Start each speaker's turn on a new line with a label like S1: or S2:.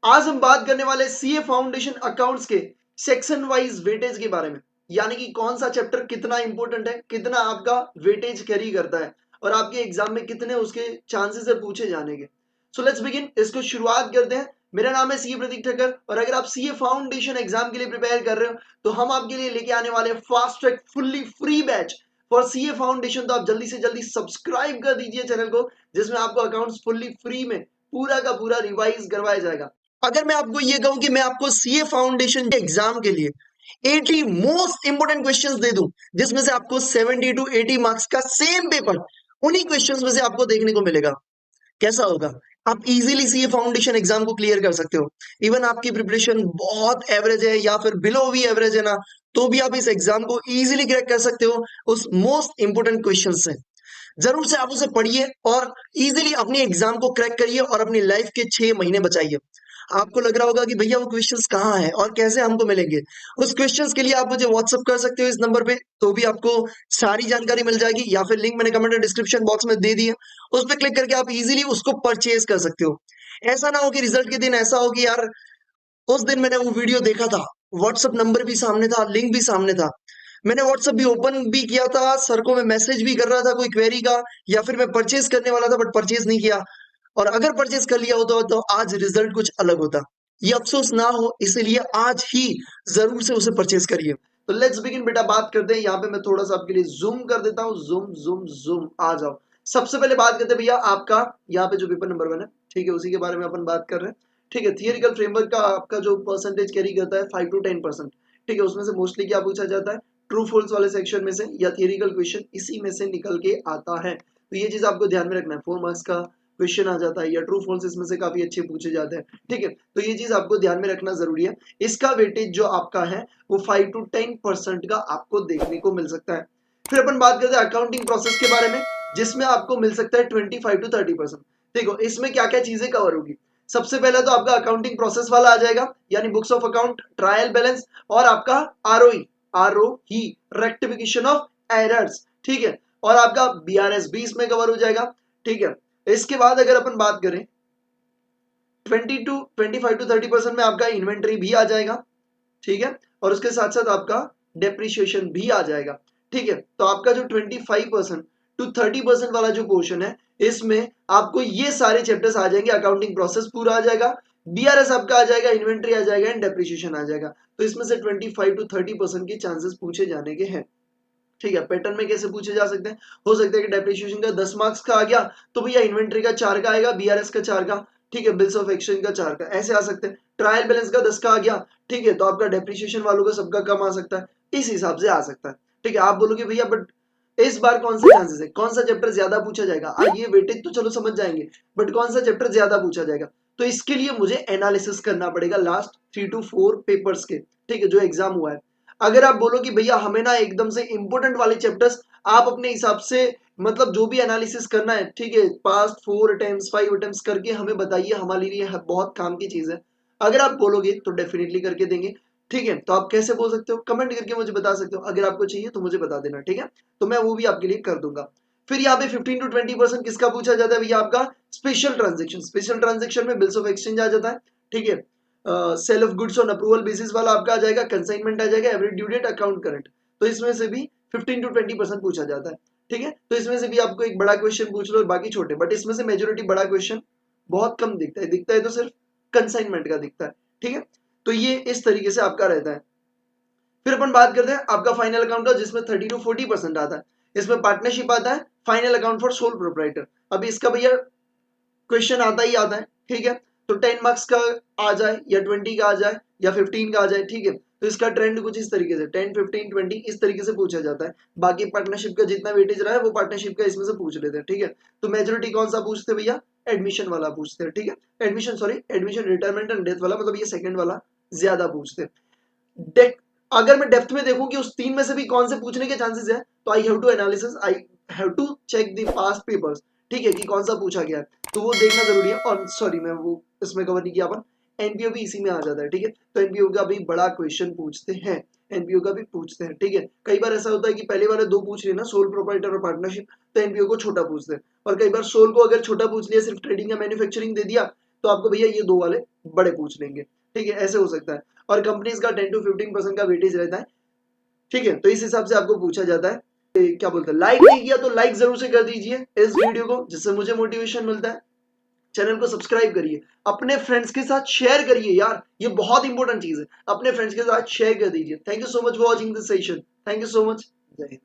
S1: आज हम बात करने वाले सीए फाउंडेशन अकाउंट्स के सेक्शन वाइज वेटेज के बारे में, यानी कि कौन सा चैप्टर कितना इंपॉर्टेंट है, कितना आपका वेटेज कैरी करता है और आपके एग्जाम में कितने उसके चांसेस है पूछे जाने के। सो लेट्स बिगिन, इसको शुरुआत करते हैं। मेरा नाम है सीए प्रतीक ठक्कर और अगर आप सीए फाउंडेशन एग्जाम के लिए प्रिपेयर कर रहे हो तो हम आपके लिए लेके आने वाले fast track fully free batch for CA foundation. तो आप जल्दी से जल्दी सब्सक्राइब कर दीजिए चैनल को, जिसमें आपको अकाउंट्स फुल्ली फ्री में पूरा का पूरा रिवाइज करवाया जाएगा। अगर मैं आपको ये कहूं कि मैं आपको सीए फाउंडेशन के एग्जाम के लिए 80 मोस्ट इंपोर्टेंट क्वेश्चंस दे दूं, जिसमें से आपको 70 टू 80 मार्क्स का सेम पेपर उन्हीं क्वेश्चंस में से आपको देखने को मिलेगा, कैसा होगा? आप इजीली सीए फाउंडेशन एग्जाम को क्लियर कर सकते हो। इवन आपकी प्रिपरेशन बहुत एवरेज है या फिर बिलो भी एवरेज है ना, तो भी आप इस एग्जाम को इजीली क्रैक कर सकते हो उस मोस्ट इंपोर्टेंट क्वेश्चन से। जरूर से आप उसे पढ़िए और इजीली अपनी एग्जाम को क्रैक करिए और अपनी लाइफ के 6 महीने बचाइए। आपको लग रहा होगा कि भैया वो क्वेश्चंस कहाँ हैं और कैसे हमको मिलेंगे। उस क्वेश्चंस के लिए आप मुझे व्हाट्सअप कर सकते हो इस नंबर पे, तो भी आपको सारी जानकारी मिल जाएगी, या फिर लिंक मैंने कमेंट डिस्क्रिप्शन बॉक्स में दे दी है, उस पर क्लिक करके आप इजीली उसको परचेज कर सकते हो। ऐसा ना हो कि रिजल्ट के दिन ऐसा हो कि यार उस दिन मैंने वो वीडियो देखा था, व्हाट्सएप नंबर भी सामने था, लिंक भी सामने था, मैंने व्हाट्सएप भी ओपन भी किया था, सर को मैं मैसेज भी कर रहा था कोई क्वेरी का, या फिर मैं परचेज करने वाला था बट परचेज नहीं किया, और अगर परचेज कर लिया होता तो आज रिजल्ट कुछ अलग होता। ये अफसोस ना हो, इसीलिए आज ही जरूर से उसे परचेज करिए। तो लेट्स बिगिन बेटा, बात करते हैं। यहाँ पे मैं थोड़ा सा आपके लिए जूम कर देता हूँ, जूम जूम जूम, आ जाओ। सबसे पहले बात करते हैं भैया आपका यहाँ पे जो पेपर नंबर 1 है, ठीक है, उसी के बारे में अपन बात कर रहे हैं। ठीक है, थियरिकल फ्रेमवर्क का आपका जो परसेंटेज कैरी करता है 5 to 10%। ठीक है, उसमें से मोस्टली क्या पूछा जाता है, ट्रू फॉल्स वाले सेक्शन में से या थियरिकल क्वेश्चन इसी में से निकल के आता है। तो ये चीज आपको ध्यान में रखना है, 4 मार्क्स का क्वेश्चन आ जाता है या ट्रू फॉल्स इसमें से काफी अच्छे पूछे जाते हैं। ठीक है, तो ये चीज आपको ध्यान में रखना जरूरी है। इसका वेटेज जो आपका है वो 5 to 10% का आपको देखने को मिल सकता है। फिर अपन बात करते हैं अकाउंटिंग प्रोसेस के बारे में, जिसमें आपको मिल सकता है 25 to 30%। देखो इसमें क्या क्या चीजें कवर होगी। सबसे पहले तो आपका अकाउंटिंग प्रोसेस वाला आ जाएगा, यानी books of account, trial balance और आपका ROE, ROE rectification of errors. ठीक है, और आपका बीआरएस भी इसमें कवर हो जाएगा। ठीक है, इसके बाद अगर अपन बात करें 25 to 30% में आपका इन्वेंट्री भी आ जाएगा। ठीक है, और उसके साथ साथ आपका डेप्रिशिएशन भी आ जाएगा। ठीक है, तो आपका जो 25 to 30% वाला जो पोर्शन है, इसमें आपको ये सारे चैप्टर्स आ जाएंगे। अकाउंटिंग प्रोसेस पूरा आ जाएगा, बीआरएस आपका आ जाएगा, इन्वेंट्री आ जाएगा एंड डेप्रिशिएशन आ जाएगा। तो इसमें से 25 to 30% के चांसेस पूछे जाने के हैं। ठीक है, पैटर्न में कैसे पूछे जा सकते हैं, हो सकता है कि डेप्रिसिएशन का 10 मार्क्स का आ गया तो भैया इन्वेंट्री का 4 का आएगा, बीआरएस का 4 का, ठीक है, बिल्स ऑफ एक्सचेंज का 4 का, ऐसे आ सकते हैं। ट्रायल बैलेंस का 10 का आ गया, ठीक है, तो आपका डेप्रिसिएशन वालों का सबका कम आ सकता है, इस हिसाब से आ सकता है। ठीक है, आप बोलोगे भैया बट इस बार कौन से चांसेस है, कौन सा चैप्टर ज्यादा पूछा जाएगा, ये वेटेज तो चलो समझ जाएंगे, बट कौन सा चैप्टर ज्यादा पूछा जाएगा, तो इसके लिए मुझे एनालिसिस करना पड़ेगा लास्ट 3 to 4 पेपर्स के। ठीक है, जो एग्जाम हुआ है। अगर आप बोलो कि भैया हमें ना एकदम से इंपॉर्टेंट वाले चैप्टर्स आप अपने हिसाब से, मतलब जो भी एनालिसिस करना है, ठीक है, पास्ट 4 अटेम्प्ट्स 5 अटेम्प्ट्स करके हमें बताइए, हमारे लिए बहुत काम की चीज है, अगर आप बोलोगे तो डेफिनेटली करके देंगे। ठीक है, तो आप कैसे बोल सकते हो, कमेंट करके मुझे बता सकते हो, अगर आपको चाहिए तो मुझे बता देना। ठीक है, तो मैं वो भी आपके लिए कर दूंगा। फिर यहाँ पे 15 to 20% किसका पूछा जाता है भैया, आपका स्पेशल ट्रांजेक्शन। स्पेशल ट्रांजेक्शन में बिल्स ऑफ एक्सचेंज आ जाता है। ठीक है, sale of goods on approval basis वाला आपका आ जाएगा, कंसाइनमेंट आ जाएगा, every due date, account current. तो इसमें से भी 15 to 20% पूछा जाता है। ठीक है, तो इसमें से भी आपको एक बड़ा क्वेश्चन पूछ लो, बाकी छोटे, बट इसमें से मेजोरिटी बड़ा क्वेश्चन बहुत कम दिखता है तो सिर्फ कंसाइनमेंट का दिखता है। ठीक है, तो ये इस तरीके से आपका रहता है। फिर अपन बात करते हैं आपका फाइनल अकाउंट का, जिसमें 30 to 40% आता है। इसमें पार्टनरशिप आता है, final account for sole proprietor. अभी इसका भैया क्वेश्चन आता ही आता है। ठीक है, तो 10 मार्क्स का आ जाए या 20 का आ जाए या 15 का आ जाए। ठीक है, तो इसका ट्रेंड कुछ इस तरीके से 10 15 20 इस तरीके से पूछा जाता है। बाकी पार्टनरशिप का जितना वेटेज रहा है वो पार्टनरशिप का इसमें से पूछ लेते हैं। ठीक है, तो मेजोरिटी कौन सा पूछते हैं भैया, एडमिशन वाला पूछते हैं। ठीक है, एडमिशन रिटायरमेंट एंड डेथ वाला, मतलब ये सेकंड वाला ज्यादा पूछते हैं। अगर मैं डेप्थ में देखूं कि उस 3 में से भी कौन से पूछने के चांसेस है, तो I have to analysis, I have to check the past papers. ठीक है, कि कौन सा पूछा गया है, तो वो देखना जरूरी है। और सॉरी, मैं वो इसमें कवर नहीं किया, अपन एनपीओ भी इसी में आ जाता है। ठीक है, तो एनपीओ का भी बड़ा क्वेश्चन पूछते हैं, एनपीओ का भी पूछते हैं। ठीक है, कई बार ऐसा होता है कि पहले वाले 2 पूछ लिए ना, सोल प्रोप्राइटर और पार्टनरशिप, तो एनपीओ को छोटा पूछते हैं। और कई बार सोल को अगर छोटा पूछ लिया, सिर्फ ट्रेडिंग या मैन्युफैक्चरिंग दे दिया, तो आपको भैया ये 2 वाले बड़े पूछ लेंगे, ठीक है, ऐसे हो सकता है। और कंपनीज का 10 to 15% का वेटेज रहता है, ठीक है, तो इस हिसाब से आपको पूछा जाता है। क्या बोलते हैं, लाइक नहीं किया तो लाइक जरूर से कर दीजिए इस वीडियो को, जिससे मुझे मोटिवेशन मिलता है। चैनल को सब्सक्राइब करिए, अपने फ्रेंड्स के साथ शेयर करिए यार, ये बहुत इंपॉर्टेंट चीज है, अपने फ्रेंड्स के साथ शेयर कर दीजिए। Thank you so much for watching this session, thank you so much, जय हिंद।